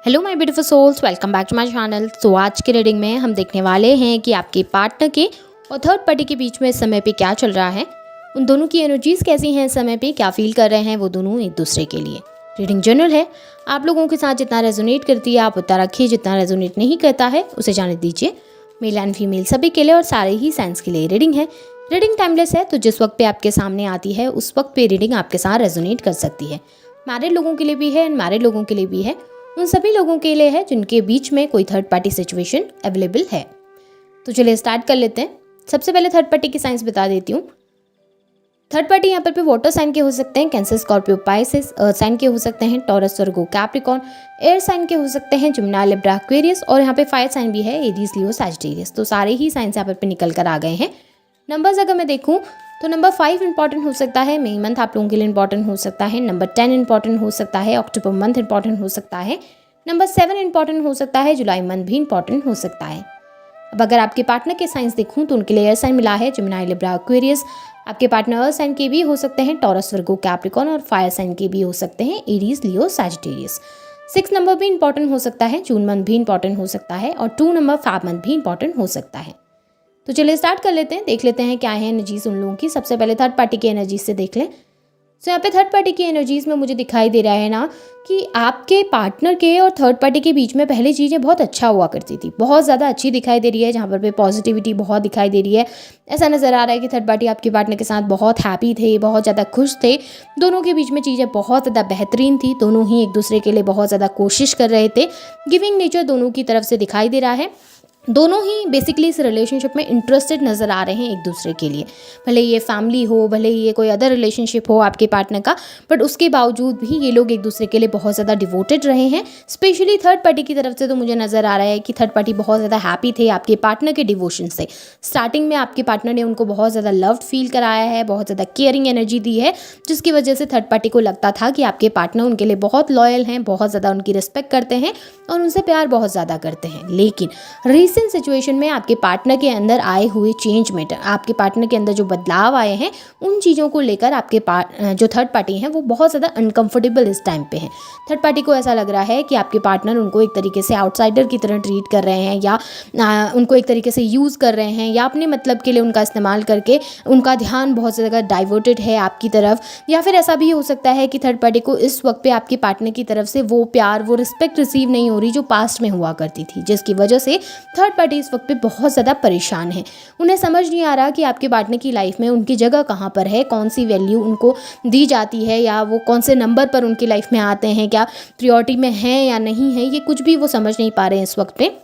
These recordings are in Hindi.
Hello my beautiful souls, welcome back to my channel. तो आज के रीडिंग में हम देखने वाले हैं कि आपके पार्टनर के और थर्ड पार्टी के बीच में इस समय पे क्या चल रहा है, उन दोनों की एनर्जीज कैसी हैं, इस समय पे क्या फील कर रहे हैं वो दोनों एक दूसरे के लिए। रीडिंग जनरल है, आप लोगों के साथ जितना रेजोनेट करती है आप उतना रखिए, जितना रेजोनेट नहीं करता है उसे जाने दीजिए। मेल एंड फीमेल सभी के लिए और सारे ही साइंस के लिए रीडिंग है। रीडिंग टाइमलेस है, तो जिस वक्त पे आपके सामने आती है उस वक्त पे रीडिंग आपके साथ रेजोनेट कर सकती है। मैरिड लोगों के लिए भी है, अनमैरिड लोगों के लिए भी है, उन सभी लोगों के लिए है जिनके बीच में कोई थर्ड पार्टी सिचुएशन अवेलेबल है। तो चलिए स्टार्ट कर लेते हैं। सबसे पहले थर्ड पार्टी की साइंस बता देती हूँ। थर्ड पार्टी यहाँ पर वाटर साइन के हो सकते हैं, cancer, Scorpio, Pisces. Earth sign के हो सकते हैं, Taurus, Virgo, Capricorn. Air sign के हो सकते हैं, जिम्नाई, लिब्रा, एक्वेरियस। और यहाँ पे फायर साइन भी है, एरीज, लियो, सैजिटेरियस। तो सारे ही साइंस यहाँ पर निकल कर आ गए हैं। नंबर्स अगर मैं देखूँ तो नंबर 5 इंपॉर्टेंट हो सकता है, मई मंथ आप लोगों के लिए इंपॉर्टेंट हो सकता है। नंबर 10 इंपॉर्टेंट हो सकता है, अक्टूबर मंथ इंपॉर्टेंट हो सकता है। नंबर 7 इंपॉर्टेंट हो सकता है, जुलाई मंथ भी इंपॉर्टेंट हो सकता है। अब अगर आपके पार्टनर के साइंस देखूं तो उनके लिए एयर साइन मिला है, जिमिनाई, लिब्रा, एक्वेरियस। आपके पार्टनर अर्थ साइन के भी हो सकते हैं, टॉरस, वर्गो, कैप्रिकॉर्न। और फायर साइन के भी हो सकते हैं, एरीज, लियो, सैजिटेरियस। 6 नंबर भी इंपॉर्टेंट हो सकता है, जून मंथ भी इंपॉर्टेंट हो सकता है। और 2 नंबर फैब मंथ भी इंपॉर्टेंट हो सकता है। तो चलिए स्टार्ट कर लेते हैं, देख लेते हैं क्या है एनर्जीज उन लोगों की। सबसे पहले थर्ड पार्टी की एनर्जीज से देख लें। तो यहाँ पे थर्ड पार्टी की एनर्जीज में मुझे दिखाई दे रहा है ना कि आपके पार्टनर के और थर्ड पार्टी के बीच में पहले चीज़ें बहुत अच्छा हुआ करती थी, बहुत ज़्यादा अच्छी दिखाई दे रही है, जहाँ पर पॉजिटिविटी बहुत दिखाई दे रही है। ऐसा नज़र आ रहा है कि थर्ड पार्टी आपके पार्टनर के साथ बहुत हैप्पी थे, बहुत ज़्यादा खुश थे। दोनों के बीच में चीज़ें बहुत ज़्यादा बेहतरीन थी, दोनों ही एक दूसरे के लिए बहुत ज़्यादा कोशिश कर रहे थे। गिविंग नेचर दोनों की तरफ से दिखाई दे रहा है। दोनों ही बेसिकली इस रिलेशनशिप में इंटरेस्टेड नज़र आ रहे हैं एक दूसरे के लिए। भले ये फैमिली हो, भले ये कोई अदर रिलेशनशिप हो आपके पार्टनर का, बट उसके बावजूद भी ये लोग एक दूसरे के लिए बहुत ज़्यादा डिवोटेड रहे हैं। स्पेशली थर्ड पार्टी की तरफ से तो मुझे नज़र आ रहा है कि थर्ड पार्टी बहुत ज़्यादा हैप्पी थे आपके पार्टनर के डिवोशन से। स्टार्टिंग में आपके पार्टनर ने उनको बहुत ज़्यादा लव्ड फील कराया है, बहुत ज़्यादा केयरिंग एनर्जी दी है, जिसकी वजह से थर्ड पार्टी को लगता था कि आपके पार्टनर उनके लिए बहुत लॉयल हैं, बहुत ज़्यादा उनकी रिस्पेक्ट करते हैं और उनसे प्यार बहुत ज़्यादा करते हैं। लेकिन रिसेंट सिचुएशन में आपके पार्टनर के अंदर आए हुए चेंज में, आपके पार्टनर के अंदर जो बदलाव आए हैं, उन चीज़ों को लेकर आपके जो थर्ड पार्टी हैं वो बहुत ज़्यादा अनकंफर्टेबल इस टाइम पे हैं। थर्ड पार्टी को ऐसा लग रहा है कि आपके पार्टनर उनको एक तरीके से आउटसाइडर की तरह ट्रीट कर रहे हैं, या उनको एक तरीके से यूज़ कर रहे हैं, या अपने मतलब के लिए उनका इस्तेमाल करके उनका ध्यान बहुत ज़्यादा डाइवर्टेड है आपकी तरफ। या फिर ऐसा भी हो सकता है कि थर्ड पार्टी को इस वक्त पे आपके पार्टनर की तरफ से वो प्यार, वो रिस्पेक्ट रिसीव नहीं हो रही जो पास्ट में हुआ करती थी, जिसकी वजह से थर्ड पार्टी इस वक्त पे बहुत ज़्यादा परेशान है। उन्हें समझ नहीं आ रहा कि आपके पार्टनर की लाइफ में उनकी जगह कहाँ पर है, कौन सी वैल्यू उनको दी जाती है, या वो कौन से नंबर पर उनकी लाइफ में आते हैं, क्या प्रायोरिटी में है या नहीं है, ये कुछ भी वो समझ नहीं पा रहे हैं इस वक्त पे।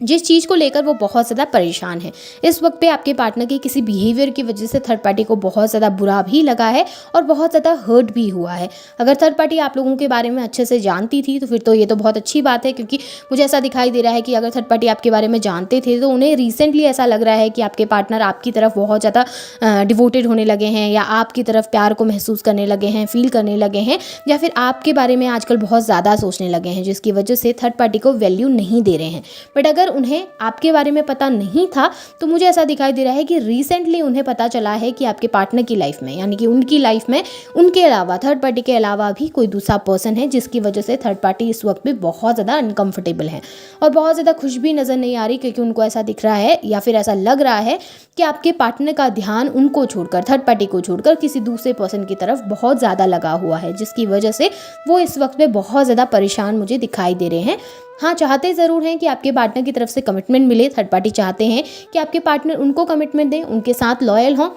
जिस चीज़ को लेकर वो बहुत ज़्यादा परेशान है इस वक्त पे आपके पार्टनर के किसी बिहेवियर की वजह से थर्ड पार्टी को बहुत ज़्यादा बुरा भी लगा है और बहुत ज़्यादा हर्ट भी हुआ है। अगर थर्ड पार्टी आप लोगों के बारे में अच्छे से जानती थी तो फिर तो ये तो बहुत अच्छी बात है, क्योंकि मुझे ऐसा दिखाई दे रहा है कि अगर थर्ड पार्टी आपके बारे में जानते थे तो उन्हें रिसेंटली ऐसा लग रहा है कि आपके पार्टनर आपकी तरफ बहुत ज़्यादा डिवोटेड होने लगे हैं, या आपकी तरफ प्यार को महसूस करने लगे हैं, फील करने लगे हैं, या फिर आपके बारे में आजकल बहुत ज़्यादा सोचने लगे हैं, जिसकी वजह से थर्ड पार्टी को वैल्यू नहीं दे रहे हैं। बट अगर उन्हें आपके बारे में पता नहीं था तो मुझे ऐसा दिखाई दे रहा है कि रिसेंटली उन्हें पता चला है कि आपके पार्टनर की लाइफ में, यानी कि उनकी लाइफ में उनके अलावा, थर्ड पार्टी के अलावा भी कोई दूसरा पर्सन है, जिसकी वजह से थर्ड पार्टी इस वक्त भी बहुत ज़्यादा अनकंफर्टेबल है और बहुत ज़्यादा खुश भी नज़र नहीं आ रही, क्योंकि उनको ऐसा दिख रहा है या फिर ऐसा लग रहा है कि आपके पार्टनर का ध्यान उनको छोड़कर, थर्ड पार्टी को छोड़कर किसी दूसरे पर्सन की तरफ बहुत ज़्यादा लगा हुआ है, जिसकी वजह से वो इस वक्त में बहुत ज़्यादा परेशान मुझे दिखाई दे रहे हैं। हाँ, चाहते ज़रूर हैं कि आपके पार्टनर की तरफ से कमिटमेंट मिले। थर्ड पार्टी चाहते हैं कि आपके पार्टनर उनको कमिटमेंट दें, उनके साथ लॉयल हों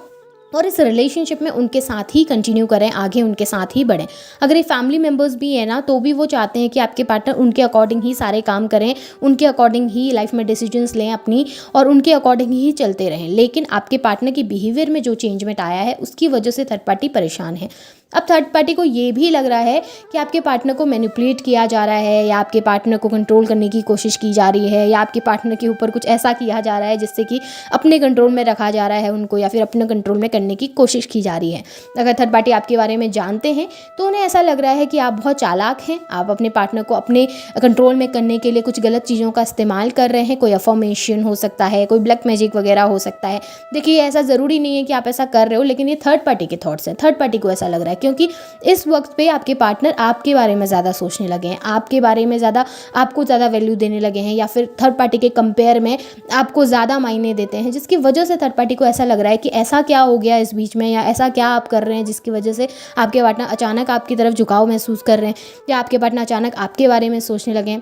और इस रिलेशनशिप में उनके साथ ही कंटिन्यू करें, आगे उनके साथ ही बढ़ें। अगर ये फैमिली मेम्बर्स भी है ना, तो भी वो चाहते हैं कि आपके पार्टनर उनके अकॉर्डिंग ही सारे काम करें, उनके अकॉर्डिंग ही लाइफ में डिसीजंस लें अपनी, और उनके अकॉर्डिंग ही चलते रहें। लेकिन आपके पार्टनर की बिहेवियर में जो चेंजमेंट आया है उसकी वजह से थर्ड पार्टी परेशान है। अब थर्ड पार्टी को ये भी लग रहा है कि आपके पार्टनर को मैनिपुलेट किया जा रहा है, या आपके पार्टनर को कंट्रोल करने की कोशिश की जा रही है, या आपके पार्टनर के ऊपर कुछ ऐसा किया जा रहा है जिससे कि अपने कंट्रोल में रखा जा रहा है उनको, या फिर अपने कंट्रोल में करने की कोशिश की जा रही है। अगर थर्ड पार्टी आपके बारे में जानते हैं तो उन्हें ऐसा लग रहा है कि आप बहुत चालाक हैं, आप अपने पार्टनर को अपने कंट्रोल में करने के लिए कुछ गलत चीज़ों का इस्तेमाल कर रहे हैं। कोई अफर्मेशन हो सकता है, कोई ब्लैक मैजिक वगैरह हो सकता है। देखिए, ऐसा ज़रूरी नहीं है कि आप ऐसा कर रहे हो, लेकिन ये थर्ड पार्टी के थॉट्स हैं। थर्ड पार्टी को ऐसा लग रहा है, क्योंकि इस वक्त पे आपके पार्टनर आपके बारे में ज़्यादा सोचने लगे हैं, आपके बारे में ज़्यादा आपको ज़्यादा वैल्यू देने लगे हैं, या फिर थर्ड पार्टी के कंपेयर में आपको ज़्यादा मायने देते हैं, जिसकी वजह से थर्ड पार्टी को ऐसा लग रहा है कि ऐसा क्या हो गया इस बीच में, या ऐसा क्या आप कर रहे हैं जिसकी वजह से आपके पार्टनर अचानक आपकी तरफ झुकाव महसूस कर रहे हैं, या आपके पार्टनर अचानक आपके बारे में सोचने लगे हैं।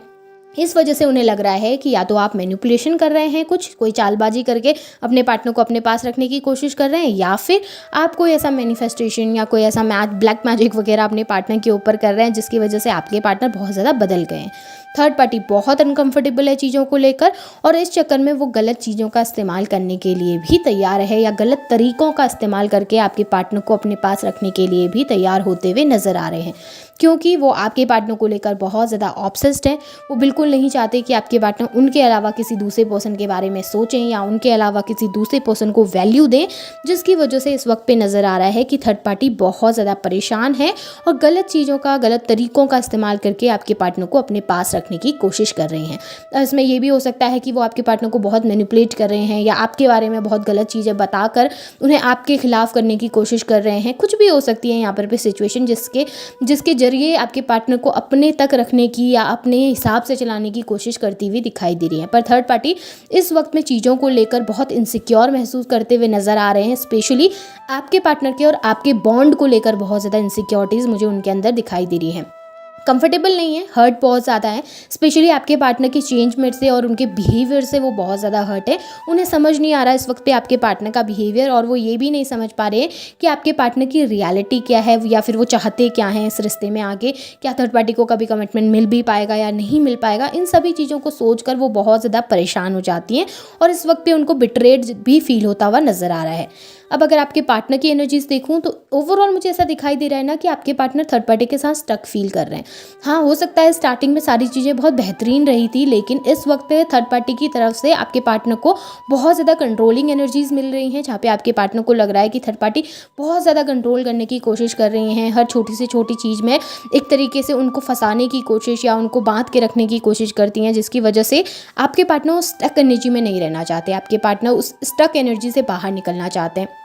इस वजह से उन्हें लग रहा है कि या तो आप मैनिपुलेशन कर रहे हैं, कोई चालबाजी करके अपने पार्टनर को अपने पास रखने की कोशिश कर रहे हैं, या फिर आप कोई ऐसा मैनिफेस्टेशन या कोई ऐसा ब्लैक मैजिक वगैरह अपने पार्टनर के ऊपर कर रहे हैं, जिसकी वजह से आपके पार्टनर बहुत ज़्यादा बदल गए हैं। थर्ड पार्टी बहुत अनकंफर्टेबल है चीज़ों को लेकर, और इस चक्कर में वो गलत चीज़ों का इस्तेमाल करने के लिए भी तैयार है, या गलत तरीक़ों का इस्तेमाल करके आपके पार्टनर को अपने पास रखने के लिए भी तैयार होते हुए नज़र आ रहे हैं, क्योंकि वो आपके पार्टनर को लेकर बहुत ज़्यादा ऑब्सेस्ड हैं। वो बिल्कुल नहीं चाहते कि आपके पार्टनर उनके अलावा किसी दूसरे पर्सन के बारे में सोचें, या उनके अलावा किसी दूसरे पर्सन को वैल्यू दें, जिसकी वजह से इस वक्त पे नज़र आ रहा है कि थर्ड पार्टी बहुत ज़्यादा परेशान है और गलत चीज़ों का, गलत तरीक़ों का इस्तेमाल करके आपके पार्टनर को अपने पास रखने की कोशिश कर रही हैं। इसमें ये भी हो सकता है कि वो आपके पार्टनर को बहुत मैनिपुलेट कर रहे हैं, या आपके बारे में बहुत गलत चीज़ें बताकर उन्हें आपके खिलाफ करने की कोशिश कर रहे हैं। कुछ भी हो सकती है यहाँ पर सिचुएशन जिसके जरिए आपके पार्टनर को अपने तक रखने की या अपने हिसाब से चलाने की कोशिश करती हुई दिखाई दे रही है। पर थर्ड पार्टी इस वक्त में चीज़ों को लेकर बहुत इनसिक्योर महसूस करते हुए नज़र आ रहे हैं। स्पेशली आपके पार्टनर के और आपके बॉन्ड को लेकर बहुत ज़्यादा इनसिक्योरिटीज़ मुझे उनके अंदर दिखाई दे रही हैं। कंफर्टेबल नहीं है, हर्ट बहुत ज़्यादा है, स्पेशली आपके पार्टनर की चेंजमेंट से और उनके बिहेवियर से वो बहुत ज़्यादा हर्ट है। उन्हें समझ नहीं आ रहा इस वक्त पे आपके पार्टनर का बिहेवियर, और वो ये भी नहीं समझ पा रहे हैं कि आपके पार्टनर की रियलिटी क्या है, या फिर वो चाहते क्या हैं इस रिश्ते में आगे। क्या थर्ड पार्टी को कभी कमिटमेंट मिल भी पाएगा या नहीं मिल पाएगा, इन सभी चीज़ों को सोचकर वो बहुत ज़्यादा परेशान हो जाती हैं, और इस वक्त पे उनको बिट्रेड भी फील होता हुआ नज़र आ रहा है। अब अगर आपके पार्टनर की एनर्जीज देखूं तो ओवरऑल मुझे ऐसा दिखाई दे रहा है ना कि आपके पार्टनर थर्ड पार्टी के साथ स्टक फील कर रहे हैं। हाँ, हो सकता है स्टार्टिंग में सारी चीज़ें बहुत बेहतरीन रही थी, लेकिन इस वक्त थर्ड पार्टी की तरफ से आपके पार्टनर को बहुत ज़्यादा कंट्रोलिंग एनर्जीज मिल रही हैं, जहाँ पे आपके पार्टनर को लग रहा है कि थर्ड पार्टी बहुत ज़्यादा कंट्रोल करने की कोशिश कर रही हैं। हर छोटी से छोटी चीज़ में एक तरीके से उनको फंसाने की कोशिश या उनको बांध के रखने की कोशिश करती हैं, जिसकी वजह से आपके पार्टनर उस स्टक एनर्जी में नहीं रहना चाहते, आपके पार्टनर उस स्टक एनर्जी से बाहर निकलना चाहते हैं।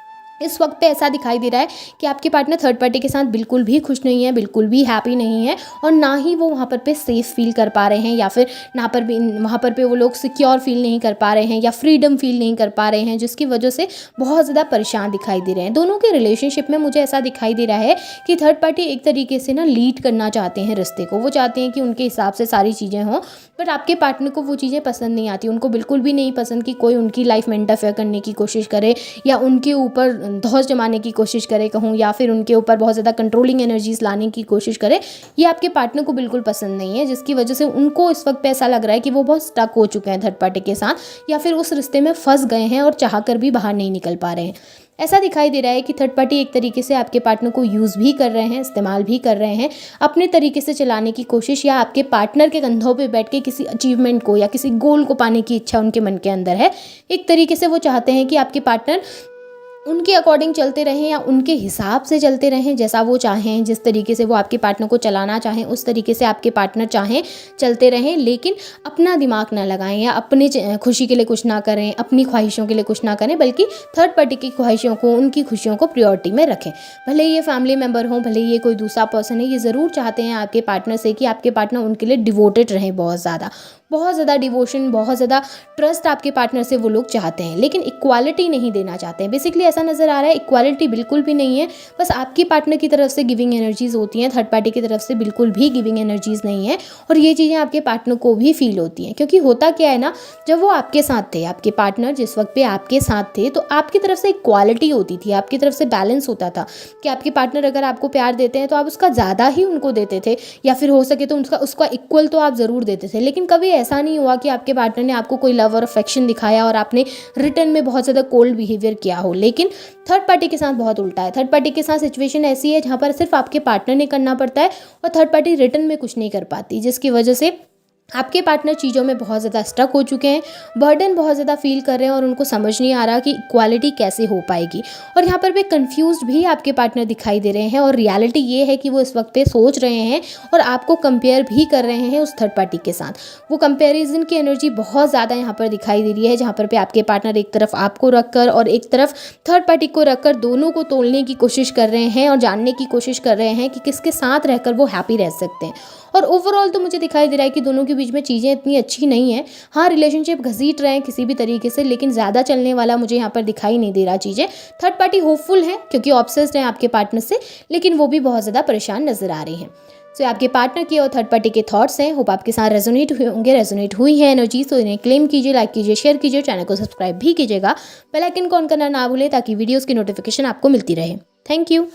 इस वक्त पे ऐसा दिखाई दे रहा है कि आपके पार्टनर थर्ड पार्टी के साथ बिल्कुल भी खुश नहीं है, बिल्कुल भी हैप्पी नहीं है, और ना ही वो वहाँ पर सेफ फील कर पा रहे हैं, या फिर वहाँ पर वो लोग सिक्योर फील नहीं कर पा रहे हैं, या फ्रीडम फील नहीं कर पा रहे हैं, जिसकी वजह से बहुत ज़्यादा परेशान दिखाई दे रहे हैं। दोनों के रिलेशनशिप में मुझे ऐसा दिखाई दे रहा है कि थर्ड पार्टी एक तरीके से ना लीड करना चाहते हैं रिश्ते को। वो चाहते हैं कि उनके हिसाब से सारी चीज़ें हों, बट आपके पार्टनर को वो चीज़ें पसंद नहीं आती। उनको बिल्कुल भी नहीं पसंद कि कोई उनकी लाइफ में इंटरफेयर करने की कोशिश करे, या उनके ऊपर धौंस जमाने की कोशिश करे कहूँ, या फिर उनके ऊपर बहुत ज़्यादा कंट्रोलिंग एनर्जीज लाने की कोशिश करे। ये आपके पार्टनर को बिल्कुल पसंद नहीं है, जिसकी वजह से उनको इस वक्त पे ऐसा लग रहा है कि वो बहुत स्टक हो चुके हैं थर्ड पार्टी के साथ, या फिर उस रिश्ते में फंस गए हैं और चाहकर भी बाहर नहीं निकल पा रहे हैं। ऐसा दिखाई दे रहा है कि थर्ड पार्टी एक तरीके से आपके पार्टनर को यूज़ भी कर रहे हैं, इस्तेमाल भी कर रहे हैं अपने तरीके से चलाने की कोशिश, या आपके पार्टनर के कंधों पे बैठ के किसी अचीवमेंट को या किसी गोल को पाने की इच्छा उनके मन के अंदर है। एक तरीके से वो चाहते हैं कि आपके पार्टनर उनके अकॉर्डिंग चलते रहें, या उनके हिसाब से चलते रहें, जैसा वो चाहें, जिस तरीके से वो आपके पार्टनर को चलाना चाहें उस तरीके से आपके पार्टनर चाहें चलते रहें, लेकिन अपना दिमाग ना लगाएं, या अपने खुशी के लिए कुछ ना करें, अपनी ख्वाहिशों के लिए कुछ ना करें, बल्कि थर्ड पार्टी की ख्वाहिशों को, उनकी खुशियों को प्रायोरिटी में रखें। भले ये फैमिली मेम्बर हों, भले ये कोई दूसरा पर्सन है, ये ज़रूर चाहते हैं आपके पार्टनर से कि आपके पार्टनर उनके लिए डिवोटेड रहें, बहुत ज़्यादा डिवोशन, बहुत ज़्यादा ट्रस्ट आपके पार्टनर से वो लोग चाहते हैं, लेकिन इक्वालिटी नहीं देना चाहते हैं। बेसिकली ऐसा नज़र आ रहा है इक्वालिटी बिल्कुल भी नहीं है, बस आपकी पार्टनर की तरफ से गिविंग एनर्जीज़ होती हैं, थर्ड पार्टी की तरफ से बिल्कुल भी गिविंग एनर्जीज़ नहीं है, और ये चीज़ें आपके पार्टनर को भी फील होती हैं। क्योंकि होता क्या है ना, जब वो आपके साथ थे, आपके पार्टनर जिस वक्त पे आपके साथ थे, तो आपकी तरफ से इक्वालिटी होती थी, आपकी तरफ से बैलेंस होता था कि आपके पार्टनर अगर आपको प्यार देते हैं तो आप उसका ज़्यादा ही उनको देते थे, या फिर हो सके तो उसका इक्वल तो आप ज़रूर देते थे। लेकिन कभी ऐसा नहीं हुआ कि आपके पार्टनर ने आपको कोई लव और अफेक्शन दिखाया और आपने रिटर्न में बहुत ज़्यादा कोल्ड बिहेवियर किया हो। लेकिन थर्ड पार्टी के साथ बहुत उल्टा है। थर्ड पार्टी के साथ सिचुएशन ऐसी है जहाँ पर सिर्फ आपके पार्टनर ने करना पड़ता है और थर्ड पार्टी रिटर्न में कुछ नहीं कर पाती, जिसकी वजह से आपके पार्टनर चीज़ों में बहुत ज़्यादा स्टक हो चुके हैं, बर्डन बहुत ज़्यादा फील कर रहे हैं और उनको समझ नहीं आ रहा कि इक्वालिटी कैसे हो पाएगी। और यहाँ पर वे कंफ्यूज्ड भी आपके पार्टनर दिखाई दे रहे हैं और रियलिटी ये है कि वो इस वक्त पे सोच रहे हैं और आपको कंपेयर भी कर रहे हैं उस थर्ड पार्टी के साथ। वो कंपेरिजन की एनर्जी बहुत ज़्यादा यहाँ पर दिखाई दे रही है, जहाँ पर पे आपके पार्टनर एक तरफ आपको रखकर और एक तरफ थर्ड पार्टी को रखकर दोनों को तोलने की कोशिश कर रहे हैं और जानने की कोशिश कर रहे हैं कि किसके साथ रहकर वो हैप्पी रह सकते हैं। और ओवरऑल तो मुझे दिखाई दे रहा है कि दोनों के बीच में चीज़ें इतनी अच्छी नहीं है। हाँ, रिलेशनशिप घसीट रहे हैं किसी भी तरीके से, लेकिन ज़्यादा चलने वाला मुझे यहाँ पर दिखाई नहीं दे रहा चीज़ें। थर्ड पार्टी होपफुल है क्योंकि ऑब्सेस्ड हैं आपके पार्टनर से, लेकिन वो भी बहुत ज़्यादा परेशान नजर आ रही हैं। सो आपके पार्टनर के और थर्ड पार्टी के थॉट्स हैं, होप आपके साथ रेजोनेट हुए होंगे। रेजोनेट हुई है एनर्जी तो इन्हें क्लेम कीजिए, लाइक कीजिए, शेयर कीजिए, चैनल को सब्सक्राइब भी कीजिएगा। बेल आइकन को ऑन करना ना भूलें ताकि वीडियोज़ की नोटिफिकेशन आपको मिलती रहे। Thank you.